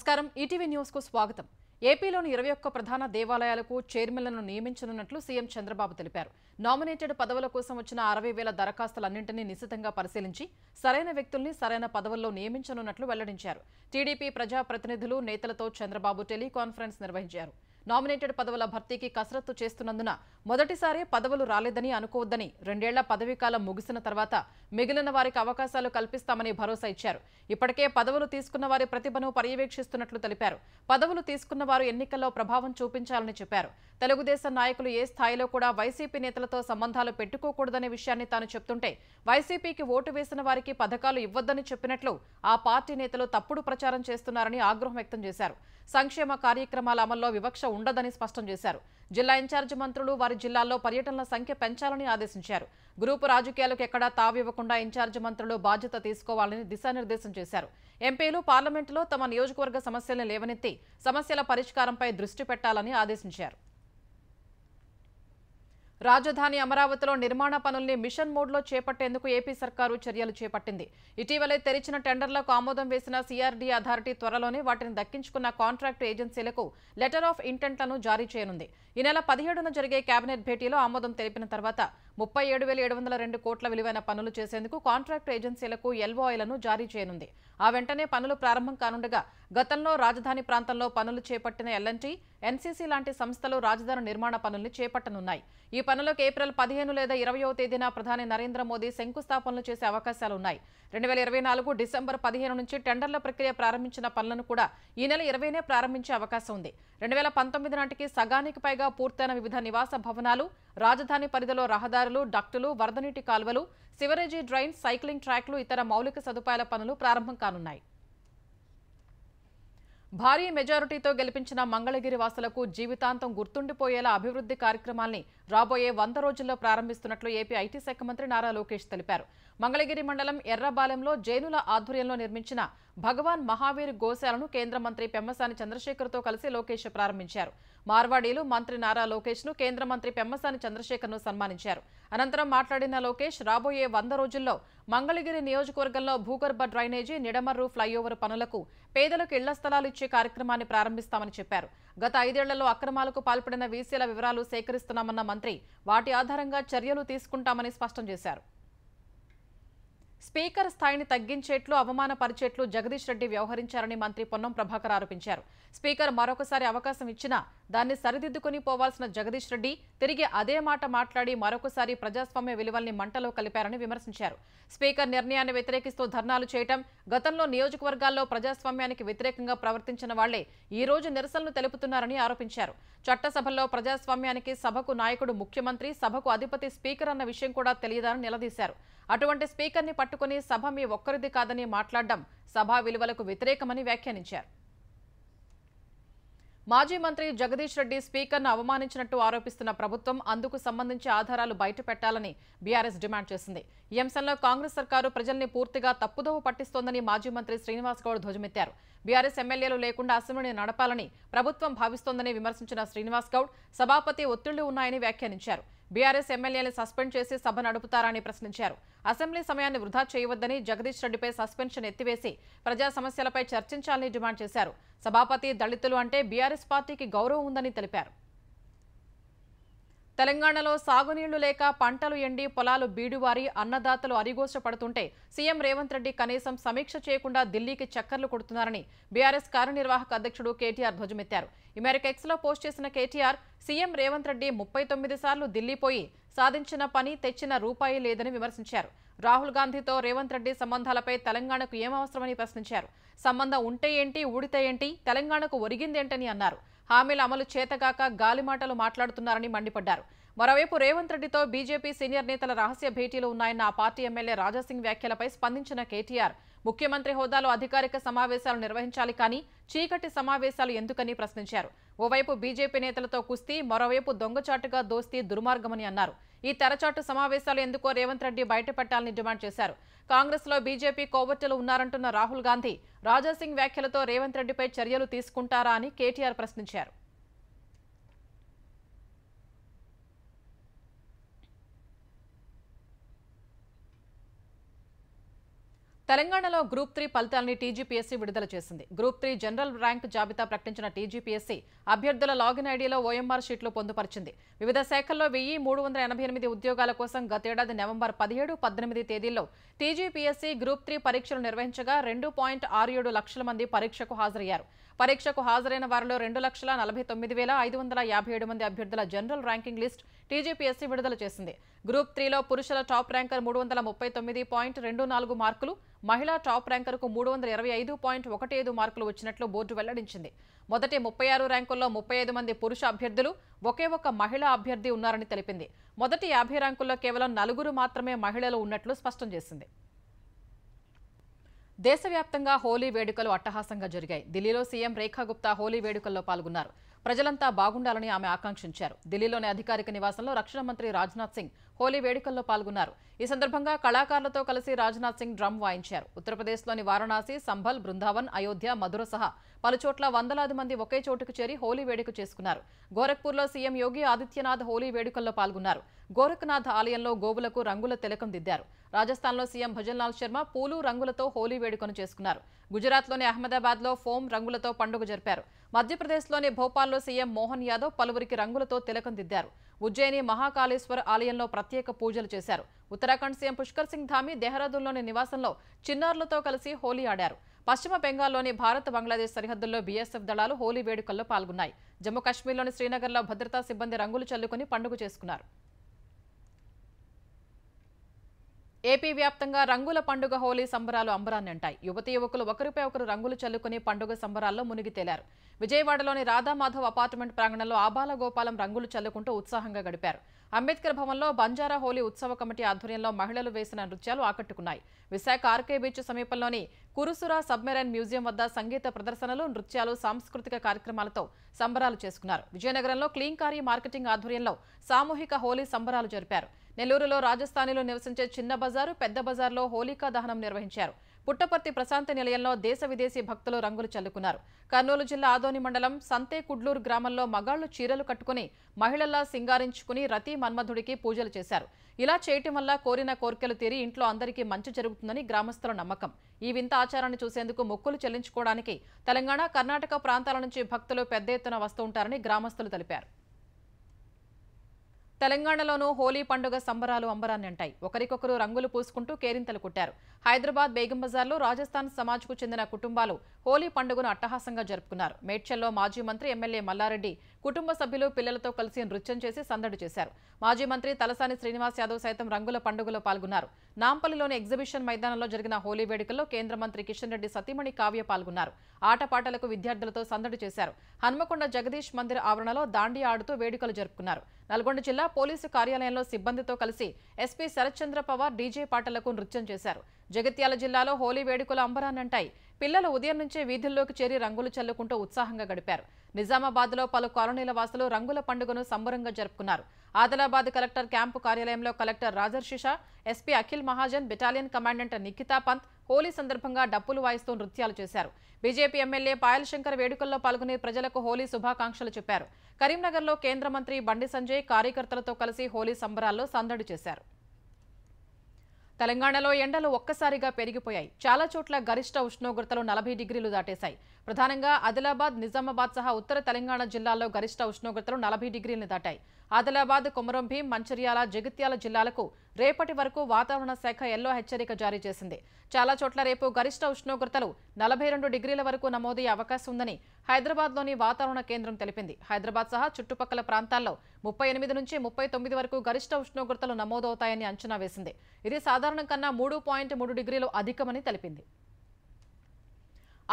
నమస్కారం ETV news కు స్వాగతం। ఏపీలోని 21 ప్రధాన దేవాలయాలకు చైర్మన్లను నియమించనున్నట్లు సీఎం చంద్రబాబు తెలిపారు। నామినేటెడ్ పదవుల కోసం వచ్చిన 60,000 దరఖాస్తులన్నింటినీ నిశితంగా పరిశీలించి సరైన వ్యక్తుల్ని సరైన పదవుల్లో నియమించనున్నట్లు వెల్లడించారు। టీడీపీ ప్రజా ప్రతినిధులు నేతలతో చంద్రబాబు టెలికాన్ఫరెన్స్ నిర్వహించారు। నామినేటెడ్ పదవుల భర్తీకి కసరత్తు చేస్తున్నందున మొదటిసారి పదవులు రాలేదని అనుకోవద్దని, 2 ఏళ్ల పదవీకాలం ముగిసిన తర్వాత మిగిలిన వారికి అవకాశాలు కల్పిస్తామని భరోసా ఇచ్చారు। ఇప్పటికే పదవులు తీసుకున్న వారి ప్రతిభను పర్యవేక్షిస్తున్నట్లు తెలిపారు। పదవులు తీసుకున్న వారు ఎన్నికల్లో ప్రభావం చూపించాలని చెప్పారు। తెలుగుదేశం నాయకులు ఏ స్థాయిలో కూడా వైసీపీ నేతలతో సంబంధాలు పెట్టుకోకూడదనే విషయాన్ని తాను చెప్తుంటే వైసీపీకి ఓటు వేసిన వారికి పథకాలు ఇవ్వొద్దని చెప్పినట్లు ఆ పార్టీ నేతలు తప్పుడు ప్రచారం చేస్తున్నారని ఆగ్రహం వ్యక్తం చేశారు। సంక్షేమ కార్యక్రమాల అమల్లో వివక్ష ఉండదని స్పష్టం చేశారు। జిల్లా ఇన్ఛార్జి మంత్రులు వారి జిల్లాల్లో పర్యటనల సంఖ్య పెంచాలని ఆదేశించారు। గ్రూపు రాజకీయాలకు ఎక్కడా తావివ్వకుండా ఇన్ఛార్జి మంత్రులు బాధ్యత తీసుకోవాలని దిశానిర్దేశం చేశారు। ఎంపీలు పార్లమెంటులో తమ నియోజకవర్గ సమస్యలను లేవనెత్తి సమస్యల పరిష్కారంపై దృష్టి పెట్టాలని ఆదేశించారు। రాజధాని అమరావతిలో నిర్మాణ పనుల్ని మిషన్ మోడ్లో చేపట్టేందుకు ఏపీ సర్కారు చర్యలు చేపట్టింది। ఇటీవలే తెరిచిన టెండర్లకు ఆమోదం వేసిన సిఆర్డీ అథారిటీ త్వరలోనే వాటిని దక్కించుకున్న కాంట్రాక్టు ఏజెన్సీలకు లెటర్ ఆఫ్ ఇంటెంట్లను జారీ చేయనుంది। ఈ నెల 17న జరిగే కేబినెట్ భేటీలో ఆమోదం తెలిపిన తర్వాత 37,702 కోట్ల విలువైన పనులు చేసేందుకు కాంట్రాక్టు ఏజెన్సీలకు ఎల్ఓఐలను జారీ చేయనుంది। ఆ వెంటనే పనులు ప్రారంభం కానుండగా గతంలో రాజధాని ప్రాంతంలో పనులు చేపట్టిన ఎల్ఎన్టీ, ఎన్సీసీ లాంటి సంస్థలు రాజధాని నిర్మాణ పనుల్ని చేపట్టనున్నాయి। ఈ పనులకు ఏప్రిల్ 15 లేదా 20వ తేదీన ప్రధాని నరేంద్ర మోదీ శంకుస్థాపనలు చేసే అవకాశాలున్నాయి। 2024 డిసెంబర్ 15 నుంచి టెండర్ల ప్రక్రియ ప్రారంభించిన పనులను కూడా ఈ నెల 20నే ప్రారంభించే అవకాశం ఉంది। 2019 నాటికి సగానికి పైగా పూర్తయిన వివిధ నివాస భవనాలు, రాజధాని పరిధిలో రహదారులు, డక్టులు, వరదనీటి కాల్వలు, సివరేజీ డ్రైన్, సైక్లింగ్ ట్రాక్లు, ఇతర మౌలిక సదుపాయాల పనులు ప్రారంభం కానున్నాయి। భారీ మెజారిటీతో గెలిపించిన మంగళగిరి వాసులకు జీవితాంతం గుర్తుండిపోయేలా అభివృద్ధి కార్యక్రమాల్ని రాబోయే 100 రోజుల్లో ప్రారంభిస్తున్నట్లు ఏపీ ఐటీ శాఖ మంత్రి నారా లోకేష్ తెలిపారు। మంగళగిరి మండలం ఎర్రబాలెంలో జైనుల ఆధ్వర్యంలో నిర్మించిన భగవాన్ మహావీర్ గోశాలను కేంద్ర మంత్రి పెమ్మసాని చంద్రశేఖర్తో కలిసి లోకేష్ ప్రారంభించారు। మార్వాడీలు మంత్రి నారా లోకేష్ ను కేంద్ర మంత్రి పెమ్మసాని చంద్రశేఖర్ ను సన్మానించారు। అనంతరం మాట్లాడిన లోకేష్ రాబోయే 100 రోజుల్లో మంగళగిరి నియోజకవర్గంలో భూగర్భ డ్రైనేజీ, నిడమర్రు ఫ్లైఓవర్ పనులకు పేదలకు ఇళ్ల స్థలాలు ఇచ్చే కార్యక్రమాన్ని ప్రారంభిస్తామని చెప్పారు। గత 5 ఏళ్లలో అక్రమాలకు పాల్పడిన వీసీల వివరాలు సేకరిస్తున్నామన్న మంత్రి వాటి ఆధారంగా చర్యలు తీసుకుంటామని స్పష్టం చేశారు। స్పీకర్ స్థాయిని తగ్గించేట్లు, అవమానపరిచేట్లు జగదీష్ రెడ్డి వ్యవహరించారని మంత్రి పొన్నం ప్రభాకర్ ఆరోపించారు। స్పీకర్ మరొకసారి అవకాశం ఇచ్చినా దాన్ని సరిదిద్దుకుని పోవాల్సిన జగదీష్ రెడ్డి తిరిగి అదే మాట మాట్లాడి మరొకసారి ప్రజాస్వామ్య విలువల్ని మంటలో కలిపారని విమర్శించారు। స్పీకర్ నిర్ణయాన్ని వ్యతిరేకిస్తూ ధర్నాలు చేయటం, గతంలో నియోజకవర్గాల్లో ప్రజాస్వామ్యానికి వ్యతిరేకంగా ప్రవర్తించిన వాళ్లే ఈ రోజు నిరసనలు తెలుపుతున్నారని ఆరోపించారు। చట్టసభల్లో ప్రజాస్వామ్యానికి సభకు నాయకుడు ముఖ్యమంత్రి, సభకు అధిపతి స్పీకర్ అన్న విషయం కూడా తెలియదని నిలదీశారు। అటువంటి స్పీకర్ని పట్టుకుని సభ మీ ఒక్కరిది కాదని మాట్లాడడం సభా విలువలకు వ్యతిరేకమని వ్యాఖ్యానించారు। మాజీ మంత్రి జగదీష్ రెడ్డి స్పీకర్ను అవమానించినట్టు ఆరోపిస్తున్న ప్రభుత్వం అందుకు సంబంధించి ఆధారాలు బయటపెట్టాలని బీఆర్ఎస్ డిమాండ్ చేసింది। ఈ అంశంలో కాంగ్రెస్ సర్కారు ప్రజల్ని పూర్తిగా తప్పుదోవ పట్టిస్తోందని మాజీ మంత్రి శ్రీనివాస్ గౌడ్ ధ్వజమెత్తారు। బీఆర్ఎస్ ఎమ్మెల్యేలు లేకుండా అసెంబ్లీని నడపాలని ప్రభుత్వం భావిస్తోందని విమర్శించిన శ్రీనివాస్ గౌడ్ సభాపతి ఒత్తిళ్లు ఉన్నాయని వ్యాఖ్యానించారు। బీఆర్ఎస్ ఎమ్మెల్యేలు సస్పెండ్ చేసి సభ నడుపుతారని ప్రశ్నించారు। అసెంబ్లీ సమయాన్ని వృధా చేయవద్దని, జగదీష్ రెడ్డిపై సస్పెన్షన్ ఎత్తివేసి ప్రజా సమస్యలపై చర్చించాలని డిమాండ్ చేశారు। సభాపతి దళితులు అంటే బీఆర్ఎస్ పార్టీకి గౌరవం ఉందని తెలిపారు। తెలంగాణలో సాగునీళ్లు లేక పంటలు ఎండి పొలాలు బీడువారి అన్నదాతలు అరిగోస పడుతుంటే సీఎం రేవంత్ రెడ్డి కనీసం సమీక్ష చేయకుండా ఢిల్లీకి చక్కర్లు కొడుతున్నారని బీఆర్ఎస్ కార్యనిర్వాహక అధ్యక్షుడు కేటీఆర్ ధ్వజమెత్తారు। ఈ మేరకు ఎక్స్లో పోస్ట్ చేసిన కేటీఆర్ సీఎం రేవంత్ రెడ్డి 39 సార్లు ఢిల్లీ పోయి సాధించిన పని, తెచ్చిన రూపాయి లేదని విమర్శించారు। రాహుల్ గాంధీతో రేవంత్ రెడ్డి సంబంధాలపై తెలంగాణకు ఏం అవసరమని ప్రశ్నించారు। సంబంధం ఉంటే ఏంటి, ఊడితే ఏంటి, తెలంగాణకు ఒరిగిందేంటని అన్నారు। హామీల అమలు చేతగాక గాలిమాటలు మాట్లాడుతున్నారని మండిపడ్డారు। మరోవైపు రేవంత్ రెడ్డితో బీజేపీ సీనియర్ నేతల రహస్య భేటీలు ఉన్నాయన్న ఆ పార్టీ ఎమ్మెల్యే రాజాసింగ్ వ్యాఖ్యలపై స్పందించిన కేటీఆర్ ముఖ్యమంత్రి హోదాలో అధికారిక సమావేశాలు నిర్వహించాలి కానీ చీకటి సమావేశాలు ఎందుకని ప్రశ్నించారు। ఓవైపు బీజేపీ నేతలతో కుస్తీ, మరోవైపు దొంగచాటుగా దోస్తీ దుర్మార్గమని అన్నారు। ఈ తెరచాటు సమావేశాలు ఎందుకో రేవంత్ రెడ్డి బయటపెట్టాలని డిమాండ్ చేశారు। కాంగ్రెస్ లో బీజేపీ కోవర్టులు ఉన్నారంటున్న రాహుల్ గాంధీ రాజాసింగ్ వ్యాఖ్యలతో రేవంత్ రెడ్డిపై చర్యలు తీసుకుంటారా అని కేటీఆర్ ప్రశ్నించారు। తెలంగాణలో గ్రూప్ 3 ఫలితాలని టీజీపీఎస్సీ విడుదల చేసింది. గ్రూప్ 3 జనరల్ ర్యాంక్ జాబితా ప్రకటించిన టీజీపీఎస్సీ అభ్యర్థుల లాగిన్ ఐడీలో ఓఎంఆర్ షీట్లు పొందుపరిచింది. వివిధ శాఖల్లో 1388 ఉద్యోగాల కోసం గతేడాది నవంబర్ 17, 18 తేదీల్లో టీజీపీఎస్సీ గ్రూప్ 3 పరీక్షలు నిర్వహించగా 2.67 లక్షల మంది పరీక్షకు హాజరయ్యారు. పరీక్షకు హాజరైన వారిలో 2,49,557 మంది అభ్యర్థుల జనరల్ ర్యాంకింగ్ లిస్ట్ టీజీపీఎస్సీ విడుదల చేసింది. గ్రూప్ 3లో పురుషుల టాప్ ర్యాంకర్ 339.24 మార్కులు, మహిళా టాప్ ర్యాంకర్కు 325.15 మార్కులు వచ్చినట్లు బోర్డు వెల్లడించింది. మొదటి 36 ర్యాంకుల్లో 35 మంది పురుష అభ్యర్థులు, ఒకే ఒక్క మహిళా అభ్యర్థి ఉన్నారని తెలిపింది. మొదటి 50 ర్యాంకుల్లో కేవలం 4 మాత్రమే మహిళలు ఉన్నట్లు స్పష్టం చేసింది. దేశవ్యాప్తంగా హోలీ వేడుకలు అట్టహాసంగా జరిగాయి. ఢిల్లీలో సీఎం రేఖా గుప్తా హోలీ వేడుకల్లో పాల్గొన్నారు. ప్రజలంతా బాగుండాలని ఆమె ఆకాంక్షించారు. ఢిల్లీలోని అధికారిక నివాసంలో రక్షణ మంత్రి రాజ్నాథ్ సింగ్ హోలీ వేడుకల్లో పాల్గొన్నారు. ఈ సందర్భంగా కళాకారులతో కలిసి రాజ్నాథ్ సింగ్ డ్రమ్ వాయించారు. ఉత్తరప్రదేశ్లోని వారణాసి, సంభల్, బృందావన్, అయోధ్య, మధుర సహా పలుచోట్ల వందలాది మంది ఒకే చోటుకు చేరి హోలీ వేడుక చేసుకున్నారు. గోరఖ్పూర్లో సీఎం యోగి ఆదిత్యనాథ్ హోలీ వేడుకల్లో పాల్గొన్నారు. గోరఖ్నాథ్ ఆలయంలో గోవులకు రంగుల తిలకం దిద్దారు. రాజస్థాన్లో సీఎం భజన్లాల్ శర్మ పూలు, రంగులతో హోలీ వేడుకను చేసుకున్నారు. గుజరాత్లోని అహ్మదాబాద్లో ఫోమ్ రంగులతో పండుగ జరిపారు. మధ్యప్రదేశ్లోని భోపాల్లో సీఎం మోహన్ యాదవ్ పలువురికి రంగులతో తిలకం దిద్దారు. ఉజ్జయిని మహాకాళేశ్వర ఆలయంలో ప్రత్యేక పూజలు చేశారు. ఉత్తరాఖండ్ సీఎం పుష్కర్ సింగ్ ధామి దెహ్రాదూన్లోని నివాసంలో చిన్నారులతో కలిసి హోలీ ఆడారు. పశ్చిమ బెంగాల్లోని భారత్ బంగ్లాదేశ్ సరిహద్దుల్లో బీఎస్ఎఫ్ దళాలు హోలీ వేడుకల్లో పాల్గొన్నాయి. జమ్మూ కాశ్మీర్లోని శ్రీనగర్లో భద్రతా సిబ్బంది రంగులు చల్లుకుని పండుగ చేసుకున్నారు. ఏపీ వ్యాప్తంగా రంగుల పండుగ హోలీ సంబరాలు అంబరాన్ని అంటాయి. యువతీ యువకులు ఒకరిపై ఒకరు రంగులు చల్లుకుని పండుగ సంబరాల్లో మునిగి తేలారు. విజయవాడలోని రాధామాధవ్ అపార్ట్మెంట్ ప్రాంగణంలో ఆబాల గోపాలం రంగులు చల్లుకుంటూ ఉత్సాహంగా గడిపారు. అంబేద్కర్ భవన్లో బంజారా హోలీ ఉత్సవ కమిటీ ఆధ్వర్యంలో మహిళలు వేసిన నృత్యాలు ఆకట్టుకున్నాయి. విశాఖ ఆర్కే బీచ్ సమీపంలోని కురుసురా సబ్మెరైన్ మ్యూజియం వద్ద సంగీత ప్రదర్శనలు, నృత్యాలు, సాంస్కృతిక కార్యక్రమాలతో సంబరాలు చేసుకున్నారు. విజయనగరంలో క్లీన్కారీ మార్కెటింగ్ ఆధ్వర్యంలో సామూహిక హోలీ సంబరాలు జరిపారు. నెల్లూరులో రాజస్థానీలో నివసించే చిన్న బజారు, పెద్ద బజార్లో హోలికా దహనం నిర్వహించారు. పుట్టపర్తి ప్రశాంతి నిలయంలో దేశ విదేశీ భక్తులు రంగులు చల్లుకున్నారు. కర్నూలు జిల్లా ఆదోని మండలం సంతేకుడ్లూరు గ్రామంలో మగాళ్లు చీరలు కట్టుకుని మహిళల్లా సింగారించుకుని రతి మన్మధుడికి పూజలు చేశారు. ఇలా చేయటం వల్ల కోరిన కోర్కెలు తీరి ఇంట్లో అందరికీ మంచి జరుగుతుందని గ్రామస్తుల నమ్మకం. ఈ వింత ఆచారాన్ని చూసేందుకు మొక్కులు చెల్లించుకోవడానికి తెలంగాణ, కర్ణాటక ప్రాంతాల నుంచి భక్తులు పెద్ద ఎత్తున వస్తూ ఉంటారని గ్రామస్తులు తెలిపారు. తెలంగాణలోనూ హోలీ పండుగ సంబరాలు అంబరాన్ని అంటాయి. ఒకరికొకరు రంగులు పూసుకుంటూ కేరింతలు కొట్టారు. హైదరాబాద్ బేగం బజార్లో రాజస్థాన్ సమాజ్కు చెందిన కుటుంబాలు హోలీ పండుగను అట్టహాసంగా జరుపుకున్నారు. మేడ్చల్లో మాజీ మంత్రి ఎమ్మెల్యే మల్లారెడ్డి కుటుంబ సభ్యులు పిల్లలతో కలిసి నృత్యం చేసి సందడి చేశారు. మాజీ మంత్రి తలసాని శ్రీనివాస్ యాదవ్ సైతం రంగుల పండుగలో పాల్గొన్నారు. నాంపల్లిలోని ఎగ్జిబిషన్ మైదానంలో జరిగిన హోలీ వేడుకల్లో కేంద్ర మంత్రి కిషన్ రెడ్డి సతీమణి కావ్య పాల్గొన్నారు. ఆటపాటలకు విద్యార్థులతో సందడి చేశారు. హన్మకొండ జగదీష్ మందిర్ ఆవరణలో దాండియా ఆడుతూ వేడుకలు జరుపుకున్నారు. నల్గొండ జిల్లా పోలీసు కార్యాలయంలో సిబ్బందితో కలిసి ఎస్పీ శరత్చంద్ర పవార్ డీజే పాటలకు నృత్యం చేశారు. జగిత్యాల జిల్లాలో హోలీ వేడుకలు అంబరాన్నంటాయి. పిల్లలు ఉదయం నుంచే వీధుల్లోకి చేరి రంగులు చల్లుకుంటూ ఉత్సాహంగా గడిపారు. నిజామాబాద్లో పలు కాలనీల వాసులు రంగుల పండుగను సంబరంగా జరుపుకున్నారు. ఆదిలాబాద్ కలెక్టర్ క్యాంపు కార్యాలయంలో collector Rajarshi Shah, SP Akhil Mahajan, battalion commandant Nikhita Pant Holi సందర్భంగా డప్పులు వాయిస్తూ నృత్యాలు చేశారు. బీజేపీ ఎమ్మెల్యే పాయల్ శంకర్ వేడుకల్లో పాల్గొని ప్రజలకు హోలీ శుభాకాంక్షలు చెప్పారు. కరీంనగర్లో కేంద్ర మంత్రి బండి సంజయ్ కార్యకర్తలతో కలిసి హోలీ సంబరాల్లో సందడి చేశారు. తెలంగాణలో ఎండలు ఒక్కసారిగా పెరిగిపోయాయి. చాలా చోట్ల గరిష్ట ఉష్ణోగ్రతలు 40 డిగ్రీలు దాటేశాయి. ప్రధానంగా ఆదిలాబాద్, నిజామాబాద్ సహా ఉత్తర తెలంగాణ జిల్లాల్లో గరిష్ట ఉష్ణోగ్రతలు 40 డిగ్రీలను దాటాయి. ఆదిలాబాద్, కొమరంభీం, మంచిర్యాల, జగిత్యాల జిల్లాలకు రేపటి వరకు వాతావరణ శాఖ ఎల్లో హెచ్చరిక జారీ చేసింది. చాలా చోట్ల రేపు గరిష్ట ఉష్ణోగ్రతలు 42 డిగ్రీల వరకు నమోదయ్యే అవకాశం ఉందని హైదరాబాద్లోని వాతావరణ కేంద్రం తెలిపింది. హైదరాబాద్ సహా చుట్టుపక్కల ప్రాంతాల్లో 38 నుంచి 39 వరకు గరిష్ట ఉష్ణోగ్రతలు నమోదవుతాయని అంచనా వేసింది. ఇది సాధారణం కన్నా 3.3 డిగ్రీలు అధికమని తెలిపింది.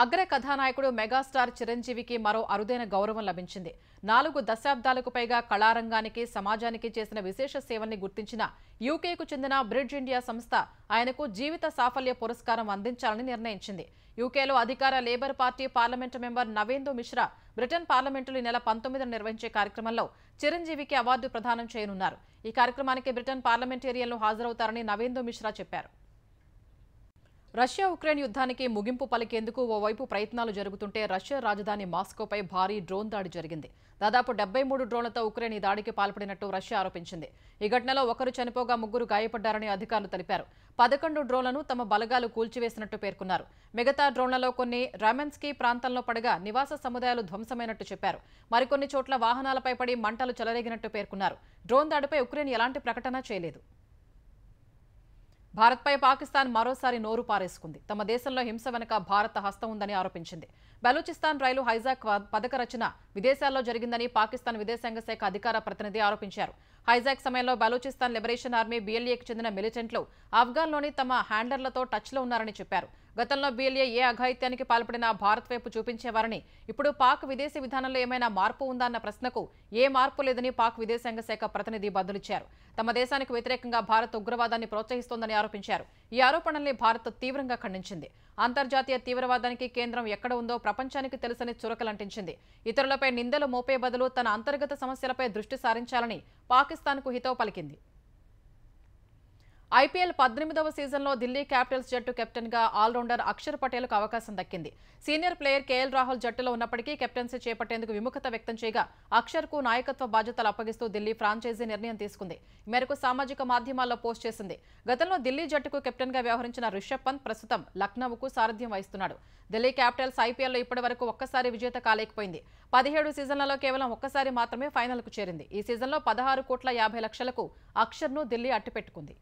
అగ్ర కథానాయకుడు మెగాస్టార్ చిరంజీవికి మరో అరుదైన గౌరవం లభించింది. 4 దశాబ్దాలకు పైగా కళారంగానికి, సమాజానికి చేసిన విశేష సేవల్ని గుర్తించిన యూకేకు చెందిన బ్రిడ్జ్ ఇండియా సంస్థ ఆయనకు జీవిత సాఫల్య పురస్కారం అందించాలని నిర్ణయించింది. యూకేలో అధికార labour party parliament member Navendu Mishra Britain పార్లమెంటులో ఈ నెల 19న నిర్వహించే కార్యక్రమంలో చిరంజీవికి అవార్డు ప్రదానం చేయనున్నారు. ఈ కార్యక్రమానికి బ్రిటన్ పార్లమెంటేరియన్లు హాజరవుతారని నవేందు మిశ్రా చెప్పారు. రష్యా ఉక్రెయిన్ యుద్ధానికి ముగింపు పలికేందుకు ఓవైపు ప్రయత్నాలు జరుగుతుంటే రష్యా రాజధాని మాస్కోపై భారీ డ్రోన్ దాడి జరిగింది. దాదాపు 73 డ్రోన్లతో ఉక్రెయిన్ ఈ దాడికి పాల్పడినట్టు రష్యా ఆరోపించింది. ఈ ఘటనలో ఒకరు చనిపోగా 3 గాయపడ్డారని అధికారులు తెలిపారు. 11 డ్రోన్లను తమ బలగాలు కూల్చివేసినట్టు పేర్కొన్నారు. మిగతా డ్రోన్లలో కొన్ని రామెన్స్కీ ప్రాంతంలో పడగా నివాస సముదాయాలు ధ్వంసమైనట్టు చెప్పారు. మరికొన్ని చోట్ల వాహనాలపై పడి మంటలు చెలరేగినట్టు పేర్కొన్నారు. డ్రోన్ దాడిపై ఉక్రెయిన్ ఎలాంటి ప్రకటన చేయలేదు. భారత్పై పాకిస్తాన్ మరోసారి నోరు పారేసుకుంది. తమ దేశంలో హింస వెనుక భారత హస్తం ఉందని ఆరోపించింది. బలూచిస్తాన్ రైలు హైజాక్ పథక రచన విదేశాల్లో జరిగిందని పాకిస్తాన్ విదేశాంగ శాఖ అధికార ప్రతినిధి ఆరోపించారు. హైజాక్ సమయంలో బలూచిస్తాన్ లిబరేషన్ ఆర్మీ బీఎల్ఏకి చెందిన మిలిటెంట్లు ఆఫ్ఘన్లోని తమ హ్యాండర్లతో టచ్లో ఉన్నారని చెప్పారు. గతంలో బీఎల్ఏ ఏ అఘాయిత్యానికి పాల్పడినా భారత్ వైపు చూపించేవారని, ఇప్పుడు పాక్ విదేశీ విధానంలో ఏమైనా మార్పు ఉందా అన్న ప్రశ్నకు ఏ మార్పు లేదని పాక్ విదేశాంగ శాఖ ప్రతినిధి బదులిచ్చారు. తమ దేశానికి వ్యతిరేకంగా భారత్ ఉగ్రవాదాన్ని ప్రోత్సహిస్తోందని ఆరోపించారు. ఈ ఆరోపణల్ని భారత్ తీవ్రంగా ఖండించింది. అంతర్జాతీయ తీవ్రవాదానికి కేంద్రం ఎక్కడ ఉందో ప్రపంచానికి తెలుసని చురకలంటించింది. ఇతరులపై నిందలు మోపే బదులు తన అంతర్గత సమస్యలపై దృష్టి సారించాలని పాకిస్తాన్కు హితవు పలికింది. ఐపీఎల్ 18వ సీజన్లో ఢిల్లీ క్యాపిటల్స్ జట్టు కెప్టెన్గా ఆల్రౌండర్ అక్షర్ పటేల్కు అవకాశం దక్కింది. సీనియర్ ప్లేయర్ కేఎల్ రాహుల్ జట్టులో ఉన్నప్పటికీ కెప్టెన్సీ చేపట్టేందుకు విముఖత వ్యక్తం చేయగా అక్షర్కు నాయకత్వ బాధ్యతలు అప్పగిస్తూ ఢిల్లీ ఫ్రాంచైజీ నిర్ణయం తీసుకుంది. ఈ మేరకు సామాజిక మాధ్యమాల్లో పోస్ట్ చేసింది. గతంలో ఢిల్లీ జట్టుకు కెప్టెన్గా వ్యవహరించిన రిషబ్ పంత్ ప్రస్తుతం లక్నోకు సారథ్యం వహిస్తున్నాడు. ఢిల్లీ క్యాపిటల్స్ ఐపీఎల్లో ఇప్పటివరకు ఒక్కసారి విజేత కాలేకపోయింది. 17 సీజన్లలో కేవలం ఒక్కసారి మాత్రమే ఫైనల్కు చేరింది. ఈ సీజన్లో 16,50,00,000కు అక్షర్ను ఢిల్లీ అట్టిపెట్టుకుంది.